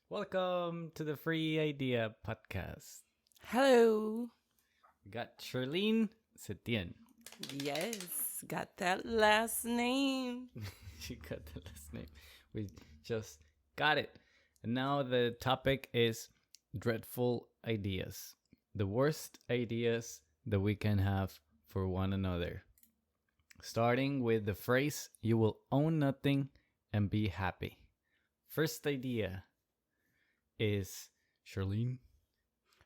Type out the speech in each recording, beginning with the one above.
Welcome to the Free Idea Podcast. Hello. We got Sherleen, Setien. Yes, got that last name. She got the last name. We just got it. And now the topic is dreadful ideas. The worst ideas that we can have for one another. Starting with the phrase, you will own nothing and be happy. First idea is, Sherleen,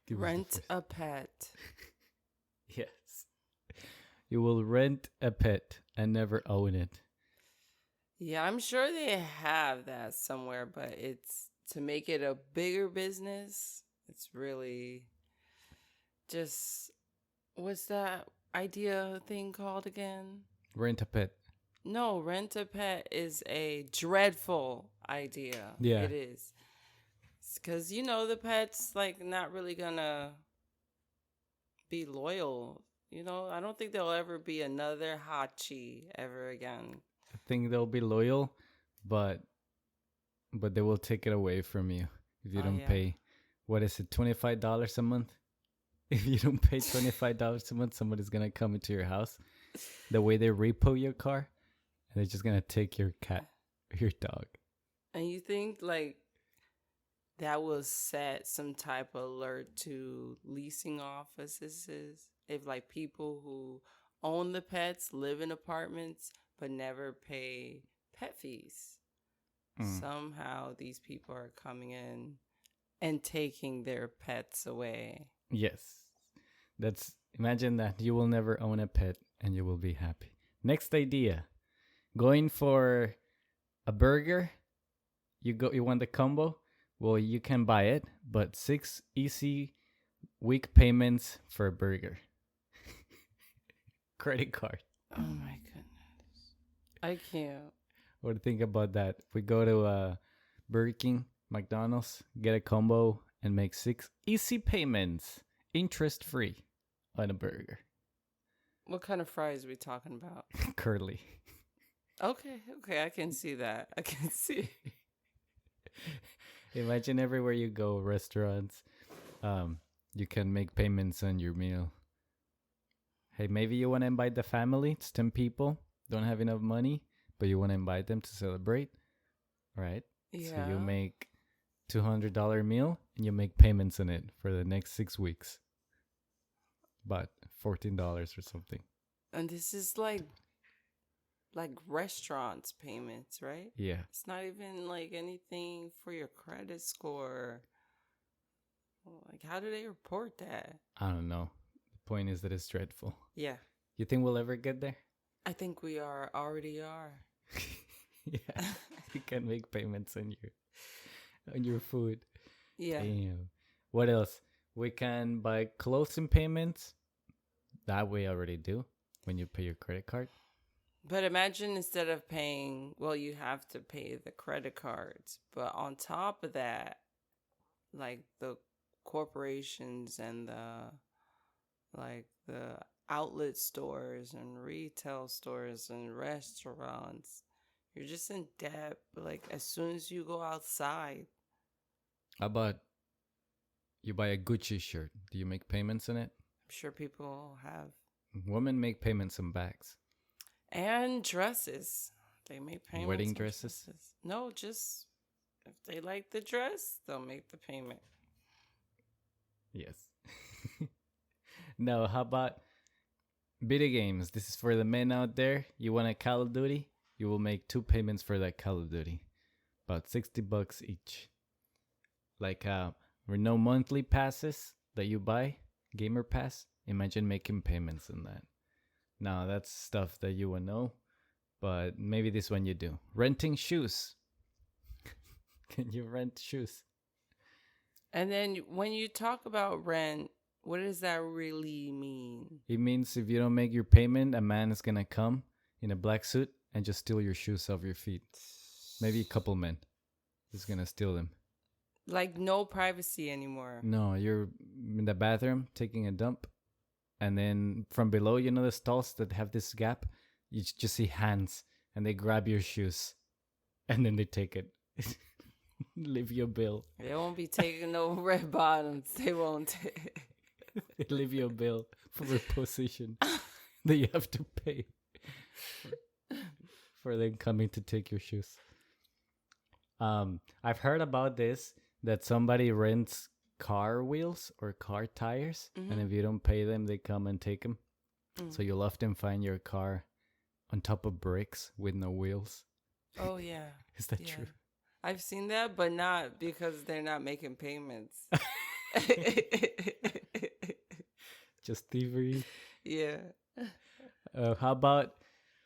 give us the Rent first. a pet. Yes. You will rent a pet and never own it. Yeah, I'm sure they have that somewhere, but it's to make it a bigger business. It's really just what's that idea thing called again? Rent a pet. No, rent a pet is a dreadful idea. Yeah. It is. Because, the pet's like not really gonna be loyal. I don't think there'll ever be another Hachi ever again. I think they'll be loyal, but they will take it away from you if you don't pay. What is it, $25 a month? If you don't pay $25 a month, somebody's gonna come into your house. The way they repo your car, and they're just gonna take your cat or your dog. And you think like that will set some type of alert to leasing offices if like people who own the pets live in apartments but never pay pet fees. Somehow these people are coming in and taking their pets away. Yes. Imagine that you will never own a pet and you will be happy. Next idea. Going for a burger. You want the combo? Well, you can buy it, but 6 easy week payments for a burger. Credit card. Oh my goodness. I can't. What do you think about that? If we go to Burger King, McDonald's, get a combo and make 6 easy payments, interest-free, on a burger. What kind of fries are we talking about? Curly. Okay, I can see that. I can see. Imagine everywhere you go, restaurants, you can make payments on your meal. Hey, maybe you want to invite the family. It's 10 people. Don't have enough money, but you want to invite them to celebrate. Right? Yeah. So you make $200 meal and you make payments on it for the next 6 weeks. But $14 or something. And this is like restaurants payments, right? Yeah. It's not even like anything for your credit score. Like, how do they report that? I don't know. The point is that it's dreadful. Yeah. You think we'll ever get there? I think we already are. Yeah. You can make payments on your food. Yeah. Damn. What else? We can buy clothes in payments. That we already do when you pay your credit card. But imagine instead of paying, well, you have to pay the credit cards. But on top of that, like the corporations and the outlet stores and retail stores and restaurants, you're just in debt. Like as soon as you go outside. How about you buy a Gucci shirt? Do you make payments on it? I'm sure people have. Women make payments on bags. And dresses. They make payments. Wedding on dresses? No, just if they like the dress, they'll make the payment. Yes. No, how about video games? This is for the men out there. You want a Call of Duty? You will make 2 payments for that Call of Duty. About $60 each. Like for no monthly passes that you buy, Gamer Pass. Imagine making payments on that. Now, that's stuff that you will know, but maybe this one you do. Renting shoes. Can you rent shoes? And then when you talk about rent, what does that really mean? It means if you don't make your payment, a man is going to come in a black suit and just steal your shoes off your feet. Maybe a couple men. Just going to steal them. Like no privacy anymore. No, you're in the bathroom taking a dump. And then from below, the stalls that have this gap, you just see hands and they grab your shoes and then they take it. Leave your bill. They won't be taking no red bottoms. They won't take. Leave your bill for reposition that you have to pay for them coming to take your shoes. I've heard about this, that somebody rents car wheels or car tires, and if you don't pay them, they come and take them. So you'll often find your car on top of bricks with no wheels. Oh, yeah. Is that true? I've seen that, but not because they're not making payments. Just thievery. Yeah. How about,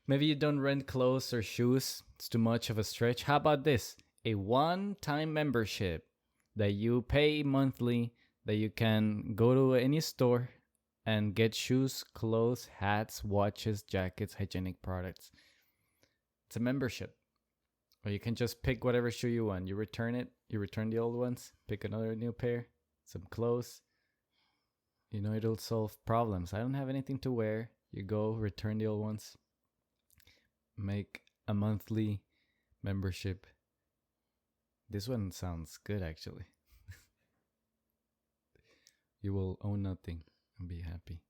maybe you don't rent clothes or shoes. It's too much of a stretch. How about this? A one-time membership that you pay monthly, that you can go to any store and get shoes, clothes, hats, watches, jackets, hygienic products. It's a membership. Or you can just pick whatever shoe you want. You return it. You return the old ones. Pick another new pair. Some clothes. You know, it'll solve problems. I don't have anything to wear. You go, return the old ones. Make a monthly membership. This one sounds good, actually. You will own nothing and be happy.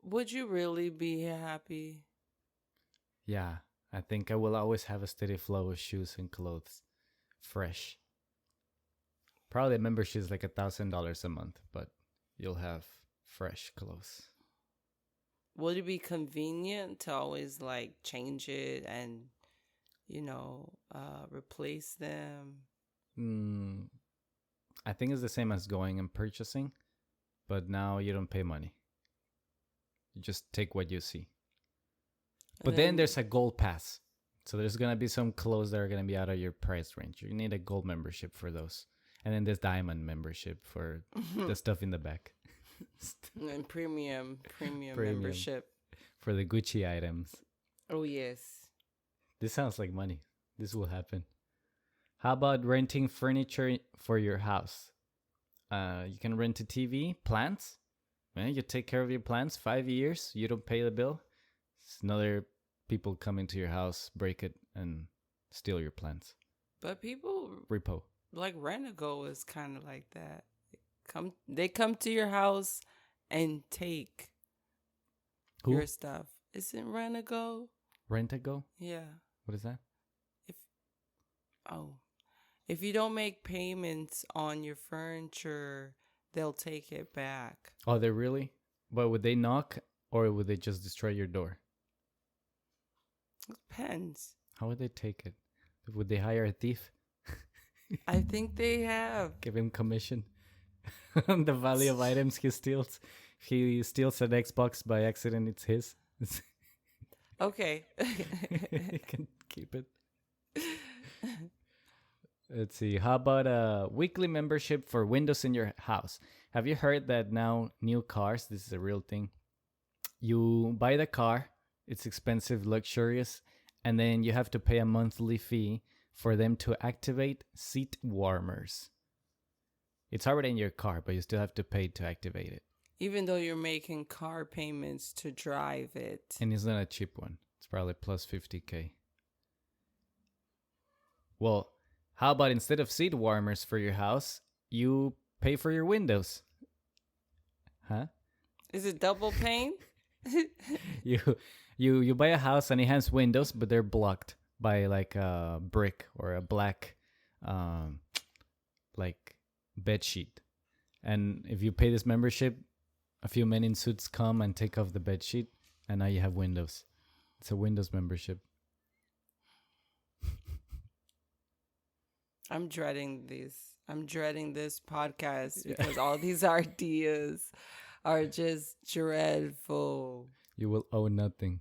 Would you really be happy? Yeah, I think I will always have a steady flow of shoes and clothes. Fresh. Probably a membership is like $1,000 a month, but you'll have fresh clothes. Would it be convenient to always like change it and, you know, replace them? I think it's the same as going and purchasing, but now you don't pay money. You just take what you see. But then there's a gold pass. So there's going to be some clothes that are going to be out of your price range. You need a gold membership for those. And then there's diamond membership for the stuff in the back. And premium membership. For the Gucci items. Oh, yes. This sounds like money. This will happen. How about renting furniture for your house? You can rent a TV, plants. You take care of your plants, 5 years. You don't pay the bill. It's another people come into your house, break it, and steal your plants. But people repo. Like Rent-A-Go is kind of like that. They come to your house and take your stuff. Isn't Rent-A-Go? Rent-A-Go? Yeah. What is that? If you don't make payments on your furniture, they'll take it back. Oh, they really? But would they knock or would they just destroy your door? It depends. How would they take it? Would they hire a thief? I think they have. Give him commission on the value of items he steals. If he steals an Xbox by accident, it's his. Okay. He can keep it. Let's see. How about a weekly membership for windows in your house? Have you heard that now new cars, this is a real thing. You buy the car, it's expensive, luxurious, and then you have to pay a monthly fee for them to activate seat warmers. It's already in your car, but you still have to pay to activate it. Even though you're making car payments to drive it. And it's not a cheap one. It's probably plus $50,000. Well, how about instead of seat warmers for your house, you pay for your windows? Huh? Is it double pane? You buy a house and it has windows, but they're blocked by like a brick or a black like bed sheet. And if you pay this membership, a few men in suits come and take off the bed sheet, and now you have windows. It's a Windows membership. I'm dreading this podcast because all these ideas are just dreadful. You will owe nothing.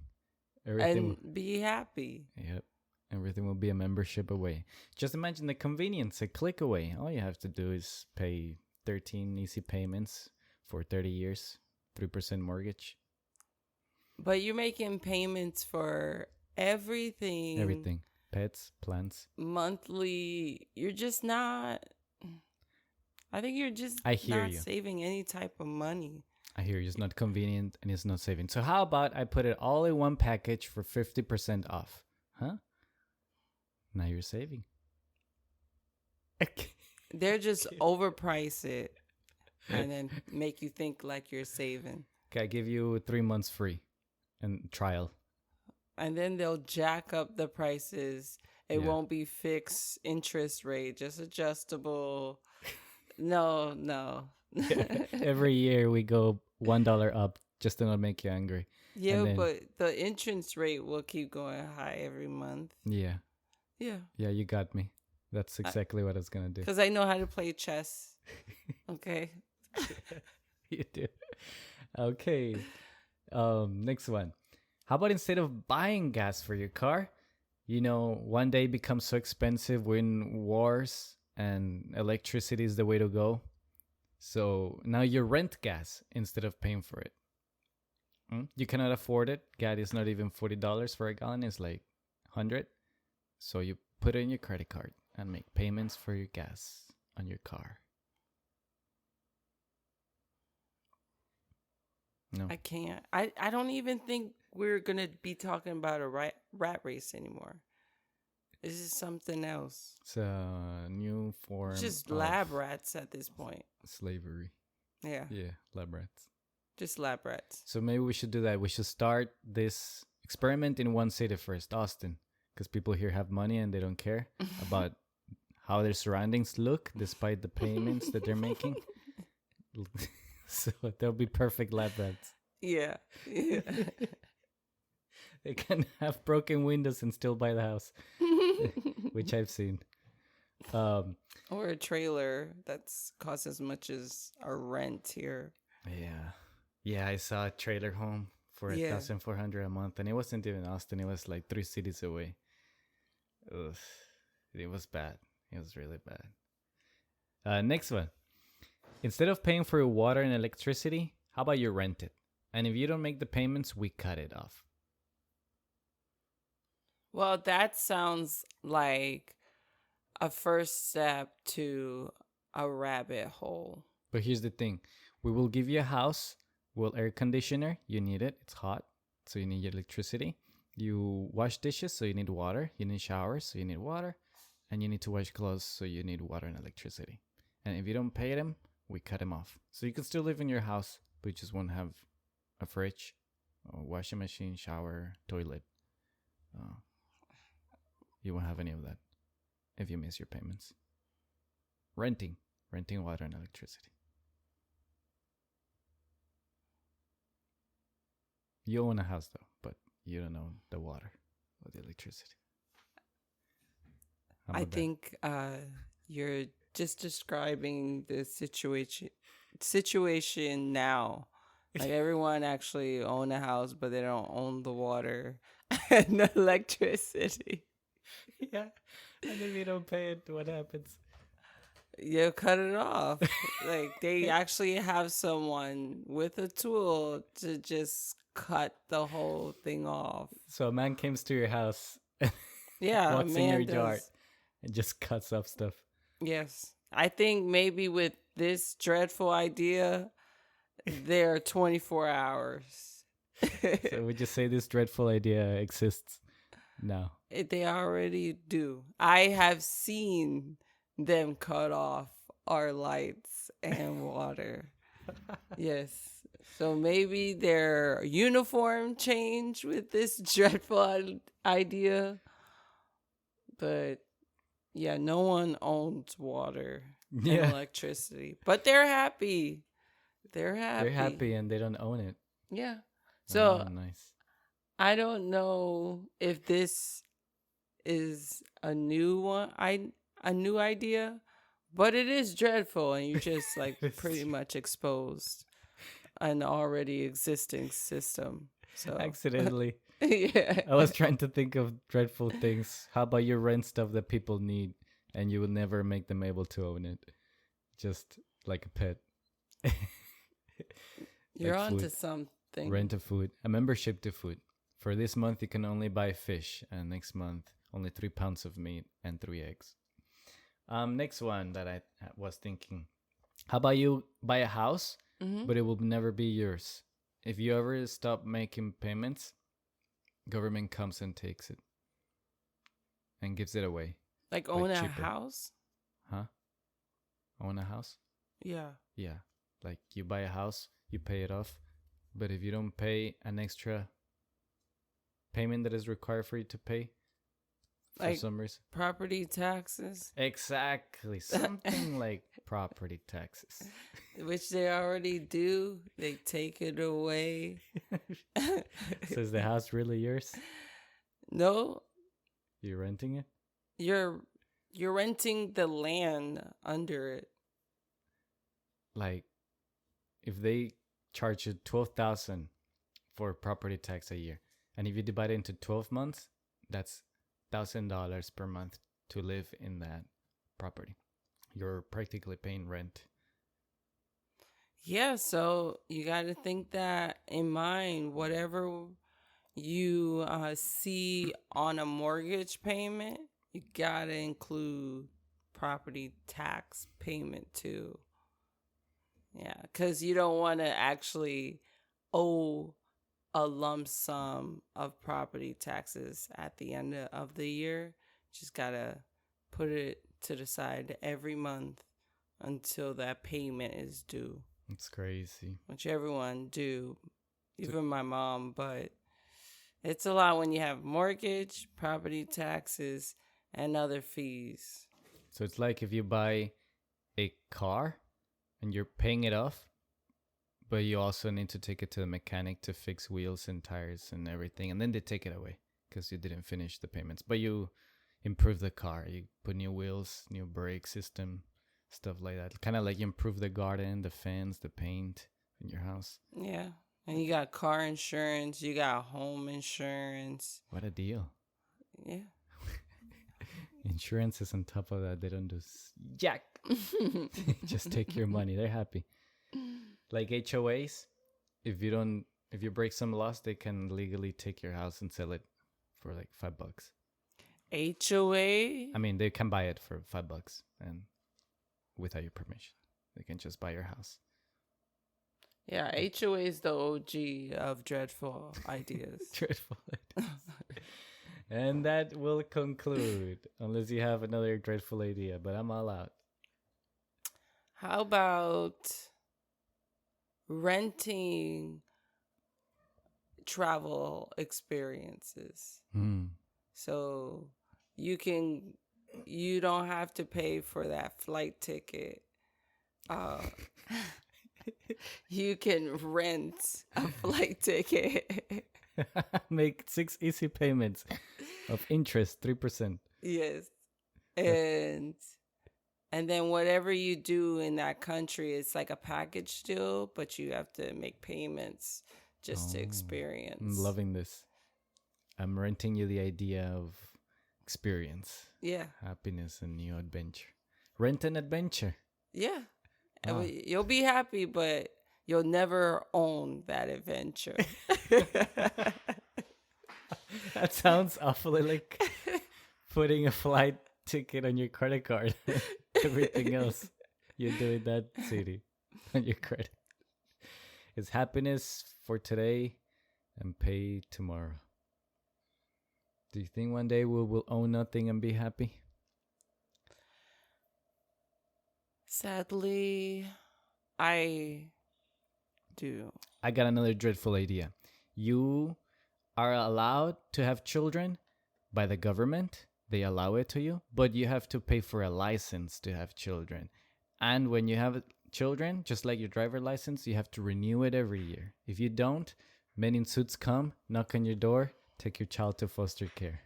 Be happy. Yep. Everything will be a membership away. Just imagine the convenience, a click away. All you have to do is pay 13 easy payments for 30 years, 3% mortgage. But you're making payments for everything. Everything. Pets, plants. Monthly. You're just not... I think you're just saving any type of money. I hear you. It's not convenient and it's not saving. So how about I put it all in one package for 50% off? Huh? Now you're saving. They're just overprice it and then make you think like you're saving. Okay, I give you 3 months free and trial. And then they'll jack up the prices. It Yeah. won't be fixed interest rate, just adjustable. No, no. Every year we go $1 up just to not make you angry. Yeah, then- but the interest rate will keep going high every month. Yeah. Yeah. Yeah, you got me. That's exactly what I was gonna do. Because I know how to play chess. Okay. You do. Okay. Next one. How about instead of buying gas for your car, one day becomes so expensive when wars and electricity is the way to go. So now you rent gas instead of paying for it. You cannot afford it. Gas is not even $40 for a gallon. It's like 100. So you put it in your credit card and make payments for your gas on your car. No. I can't. I don't even think we're going to be talking about a rat race anymore. This is something else. It's a new form It's just of lab rats at this point. slavery. Yeah. Yeah, lab rats. Just lab rats. So maybe we should do that. We should start this experiment in one city first, Austin, because people here have money and they don't care about how their surroundings look despite the payments that they're making. So they'll be perfect lab rats. Yeah. Yeah. They can have broken windows and still buy the house, which I've seen. Or a trailer that's costs as much as a rent here. Yeah. Yeah, I saw a trailer home for Yeah. 1,400 a month, and it wasn't even Austin. It was like 3 cities away. Ugh. It was bad. It was really bad. Next one. Instead of paying for your water and electricity, how about you rent it? And if you don't make the payments, we cut it off. Well, that sounds like a first step to a rabbit hole. But here's the thing. We will give you a house. We'll air conditioner. You need it. It's hot. So you need your electricity. You wash dishes. So you need water. You need showers. So you need water. And you need to wash clothes. So you need water and electricity. And if you don't pay them, we cut them off. So you can still live in your house, but you just won't have a fridge, a washing machine, shower, toilet. You won't have any of that if you miss your payments. Renting water and electricity. You own a house though, but you don't own the water or the electricity. How I about that? think you're just describing the situation now. Like everyone actually own a house, but they don't own the water and the electricity. Yeah, and if you don't pay it, what happens? You cut it off. Like they actually have someone with a tool to just cut the whole thing off. So a man comes to your house, Yeah, walks man in your does. yard, and just cuts up stuff. Yes. I think maybe with this dreadful idea, they're 24 hours. So we just say this dreadful idea exists now. They already do. I have seen them cut off our lights and water. Yes. So maybe their uniform changed with this dreadful idea. But yeah, no one owns water and Yeah. electricity. But they're happy. They're happy. They're happy and they don't own it. Yeah. So Oh, nice. I don't know if this is a new one, a new idea, but it is dreadful, and you just like pretty much exposed an already existing system. So Accidentally. yeah, I was trying to think of dreadful things. How about you rent stuff that people need and you will never make them able to own it? Just like a pet. you're like onto food. something. Rent a food. A membership to food. For this month, you can only buy fish. And next month, only 3 pounds of meat and 3 eggs. Next one that I was thinking. How about you buy a house, Mhm. but it will never be yours? If you ever stop making payments, government comes and takes it and gives it away. Like own a cheaper. house. Huh? Own a house? Yeah. Yeah. Like you buy a house, you pay it off, but if you don't pay an extra payment that is required for you to pay for Like some reason. property taxes, Exactly. Something like property taxes. which they already do. They take it away. So is the house really yours? No, You're renting it? you're renting the land under it. Like if they charge you 12,000 for property tax a year, and if you divide it into 12 months, that's $1,000 per month to live in that property. You're practically paying rent. Yeah, so you got to think that in mind. Whatever you see on a mortgage payment, you got to include property tax payment too. Yeah, because you don't want to actually owe a lump sum of property taxes at the end of the year. Just got to put it to the side every month until that payment is due. It's crazy. Which everyone do, even my mom, but it's a lot when you have mortgage, property taxes, and other fees. So it's like if you buy a car and you're paying it off, but you also need to take it to the mechanic to fix wheels and tires and everything, and then they take it away because you didn't finish the payments. But you improve the car, you put new wheels, new brake system, stuff like that. Kind of like you improve the garden, the fence, the paint in your house. Yeah. And you got car insurance, you got home insurance. What a deal. Yeah. Insurance is on top of that. They don't do jack. Just take your money. They're happy. Like HOAs, if you break some laws, they can legally take your house and sell it for like $5. HOA? I mean, they can buy it for $5 and without your permission. They can just buy your house. Yeah, HOA is the OG of dreadful ideas. Dreadful ideas. And that will conclude, unless you have another dreadful idea, but I'm all out. How about renting travel experiences? So you don't have to pay for that flight ticket. You can rent a flight ticket. Make 6 easy payments of interest, 3%. Yes. And then whatever you do in that country, it's like a package deal, but you have to make payments just to experience. I'm loving this. I'm renting you the idea of experience. Yeah. Happiness and new adventure. Rent an adventure. Yeah. Wow. You'll be happy, but you'll never own that adventure. That sounds awfully like putting a flight ticket on your credit card. Everything else you do in that city on your credit. It's happiness for today and pay tomorrow. Do you think one day we will own nothing and be happy? Sadly, I do. I got another dreadful idea. You are allowed to have children by the government. They allow it to you, but you have to pay for a license to have children. And when you have children, just like your driver license, you have to renew it every year. If you don't, men in suits come, knock on your door, take your child to foster care,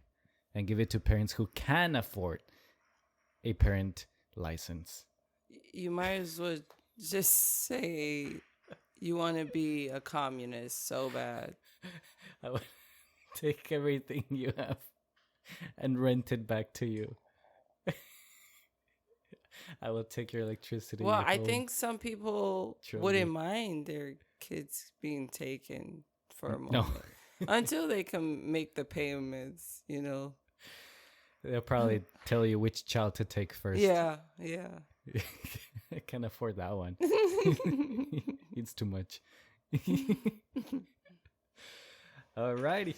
and give it to parents who can afford a parent license. You might as well just say you want to be a communist so bad. I would take everything you have and rent it back to you. I will take your electricity. Well, your I home. think some people Surely. wouldn't mind their kids being taken for a moment. No. Until they can make the payments, you know. They'll probably tell you which child to take first. Yeah. I can't afford that one. It's too much. Alrighty.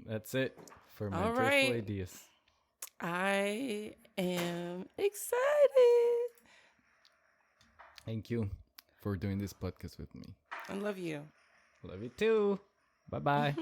That's it for my dreadful ideas. I am excited. Thank you for doing this podcast with me. I love you. Love you too. Bye bye.